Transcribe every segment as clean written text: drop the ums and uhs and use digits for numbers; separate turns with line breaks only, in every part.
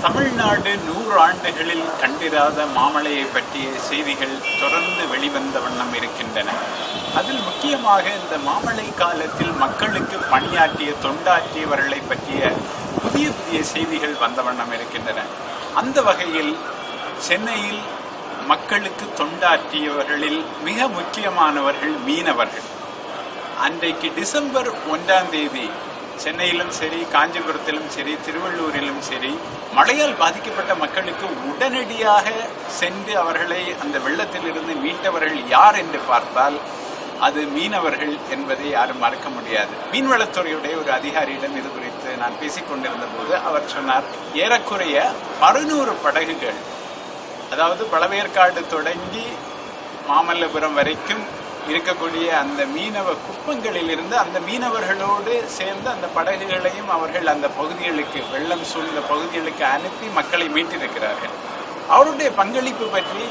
தமிழ்நாடு 100 ஆண்டுகளில் கண்டிராத மாமலையை பற்றிய செய்திகள் தொடர்ந்து வெளிவந்த வண்ணம் இருக்கின்றன. அதில் முக்கியமாக இந்த மாமலை காலத்தில் மக்களுக்கு பணியாற்றிய தொண்டாற்றியவர்களை பற்றிய புதிய புதிய செய்திகள் வந்த வண்ணம் இருக்கின்றன. அந்த வகையில் சென்னையில் மக்களுக்கு தொண்டாற்றியவர்களில் மிக முக்கியமானவர்கள் மீனவர்கள். அன்றைக்கு டிசம்பர் 1ஆம் தேதி சென்னையிலும் சரி, காஞ்சிபுரத்திலும் சரி, திருவள்ளூரிலும் சரி, மழையால் பாதிக்கப்பட்ட மக்களுக்கு உடனடியாக சென்று அவர்களை அந்த வெள்ளத்திலிருந்து மீட்டவர்கள் யார் என்று பார்த்தால் அது மீனவர்கள் என்பதை யாரும் மறக்க முடியாது. மீன்வளத்துறையுடைய ஒரு அதிகாரியிடம் இது குறித்து நான் பேசிக்கொண்டிருந்த போது அவர் சொன்னார், ஏறக்குறைய 600 படகுகள், அதாவது பழவேற்காடு தொடங்கி மாமல்லபுரம் வரைக்கும் இருக்கக்கூடிய அந்த மீனவ குப்பங்களில் இருந்து அந்த மீனவர்களோடு சேர்ந்து அந்த படகுகளையும் அவர்கள் அந்த பகுதிகளுக்கு, வெள்ளம் சூழ்ந்த பகுதிகளுக்கு அனுப்பி மக்களை மீட்டிருக்கிறார்கள். அவருடைய பங்களிப்பு பற்றி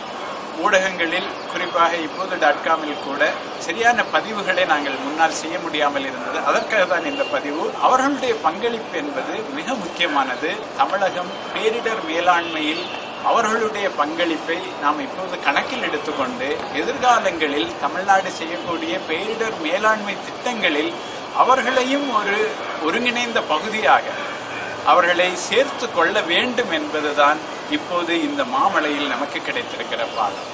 ஊடகங்களில், குறிப்பாக இப்போது .comமில் கூட சரியான பதிவுகளை நாங்கள் முன்னால் செய்ய முடியாமல் இருந்தது. அதற்காக தான் இந்த பதிவு. அவர்களுடைய பங்களிப்பு என்பது மிக முக்கியமானது. தமிழகம் பேரிடர் மேலாண்மையில் அவர்களுடைய பங்களிப்பை நாம் இப்போது கணக்கில் எடுத்துக்கொண்டு எதிர்காலங்களில் தமிழ்நாடு செய்யக்கூடிய பேரிடர் மேலாண்மை திட்டங்களில் அவர்களையும் ஒரு ஒருங்கிணைந்த பகுதியாக அவர்களை சேர்த்து கொள்ள வேண்டும் என்பதுதான் இப்போது இந்த மாமலையில் நமக்கு கிடைத்திருக்கிற பாடம்.